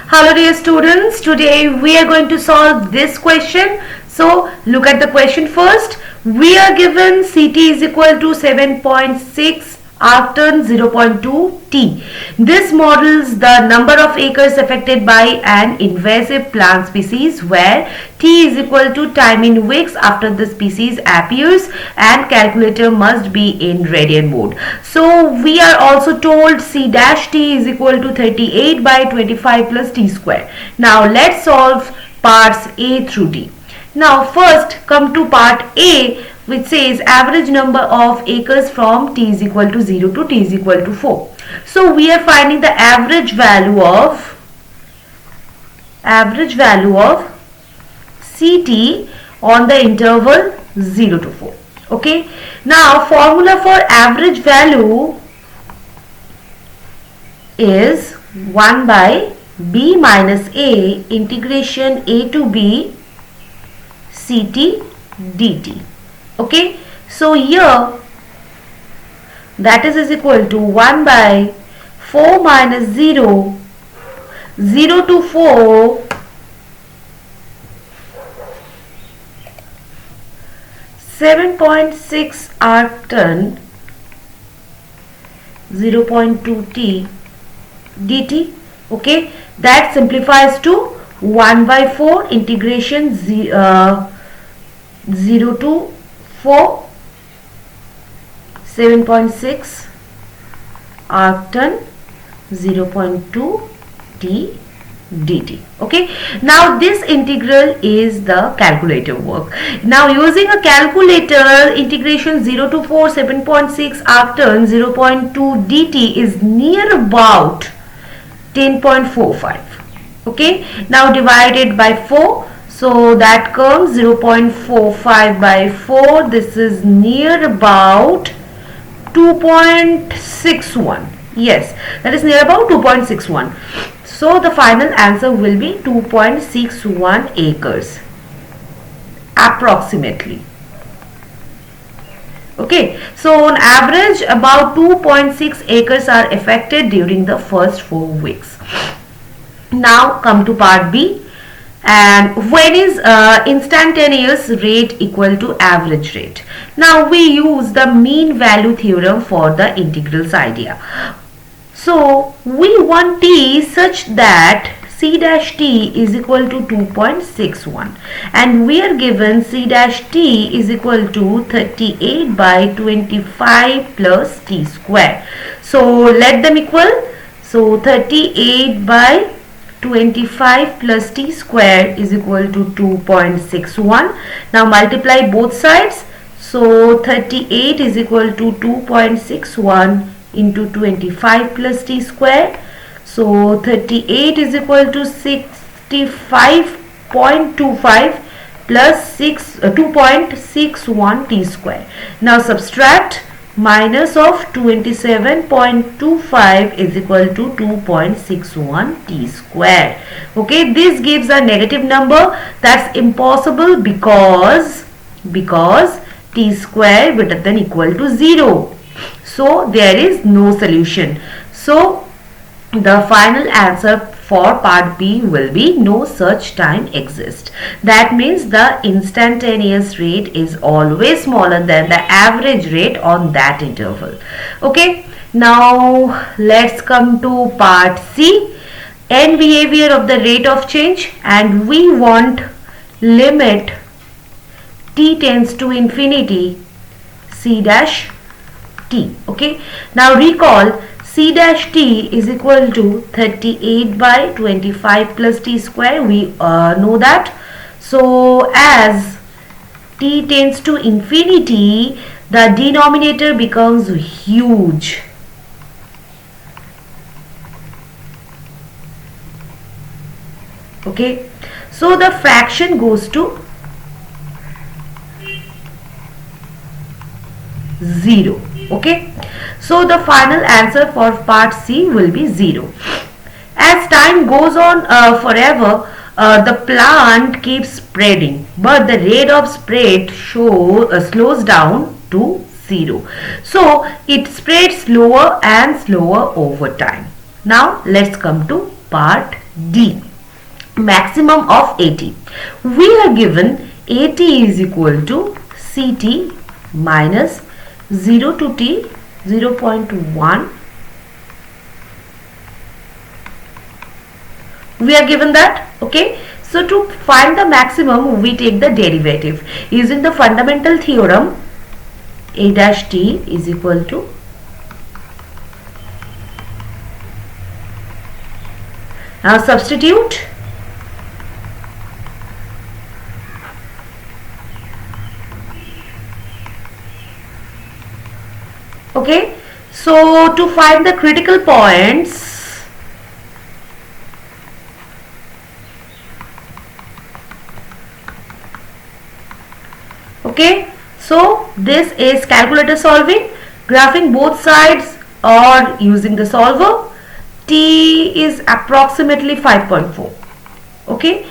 Hello dear students, today we are going to solve this question. So look at the question first. We are given CT is equal to 7.6 arc turn 0.2 T. This models the number of acres affected by an invasive plant species where T is equal to time in weeks after the species appears and calculator must be in radian mode. So we are also told C dash T is equal to 38 by 25 plus T square. Now let's solve parts A through D. Now first come to part A, which says average number of acres from T is equal to 0 to T is equal to 4. So we are finding the average value of CT on the interval 0 to 4. Okay. Now formula for average value is 1 by B minus A integration A to B CT dt. Okay, so here that is equal to 1 by 4 minus 0, 0 to 4, 7.6 arc turn 0.2 T dt. Okay, that simplifies to 1 by 4 integration 0 to 4, 7.6 arc turn 0.2 T dt. Okay, now this integral is the calculator work. Now using a calculator, integration 0 to 4, 7.6 arc turn 0.2 dt is near about 10.45. okay, now divided by 4, so that comes 0.45 by 4. This is near about 2.61. yes, that is near about 2.61. so the final answer will be 2.61 acres approximately. Okay, so on average about 2.6 acres are affected during the first 4 weeks. Now come to part B. And when is instantaneous rate equal to average rate? Now we use the mean value theorem for the integrals idea. So we want T such that C dash T is equal to 2.61 and we are given C dash T is equal to 38 by 25 plus T square. So let them equal. So 38 by 25 plus T square is equal to 2.61. Now multiply both sides. So 38 is equal to 2.61 into 25 plus T square. So 38 is equal to 65.25 plus 2.61 T square. Now subtract. Minus of 27.25 is equal to 2.61 T square. Okay, this gives a negative number. That's impossible because T square greater than equal to 0. So there is no solution. So the final answer for part B will be no such time exists. That means the instantaneous rate is always smaller than the average rate on that interval. Okay, now let's come to part C. N behavior of the rate of change, and we want limit t tends to infinity C dash T. Okay, now recall C dash T is equal to 38 by 25 plus T square. We know that. So as T tends to infinity, the denominator becomes huge. Okay. So the fraction goes to 0. Okay. So the final answer for part C will be 0. As time goes on forever, the plant keeps spreading, but the rate of spread slows down to 0. So it spreads slower and slower over time. Now let's come to part D, maximum of AT. We are given AT is equal to CT minus 0 to T 0.1. We are given that. Okay. So to find the maximum, we take the derivative. Using the fundamental theorem, A dash T is equal to now substitute. Okay, so to find the critical points, okay, so this is calculator solving, graphing both sides or using the solver. T is approximately 5.4. Okay,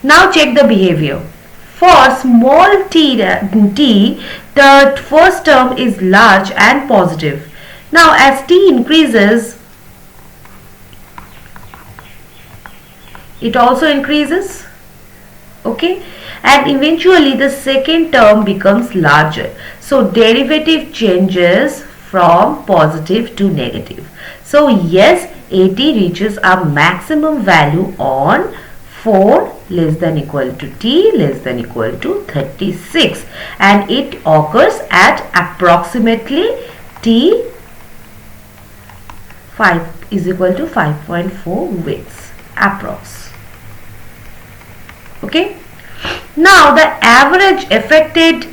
now check the behavior. For small t, the first term is large and positive. Now as t increases, it also increases. Okay, and eventually the second term becomes larger. So derivative changes from positive to negative. So yes, AT reaches a maximum value on 4 less than equal to t less than equal to 36, and it occurs at approximately t 5 is equal to 5.4 weeks approx. Okay, now the average affected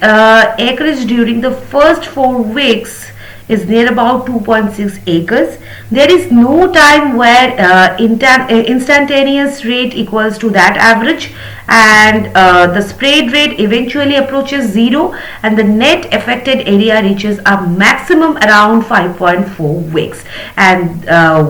acreage during the first 4 weeks is near about 2.6 acres. There is no time where instantaneous rate equals to that average, and the spread rate eventually approaches 0, and the net affected area reaches a maximum around 5.4 weeks. And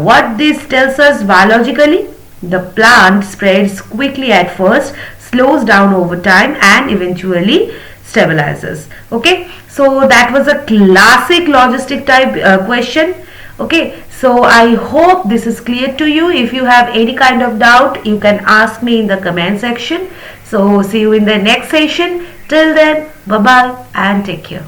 what this tells us biologically, the plant spreads quickly at first, slows down over time, and eventually stabilizes. Okay, so that was a classic logistic type question. Okay, so I hope this is clear to you. If you have any kind of doubt, you can ask me in the comment section. So see you in the next session. Till then, bye bye and take care.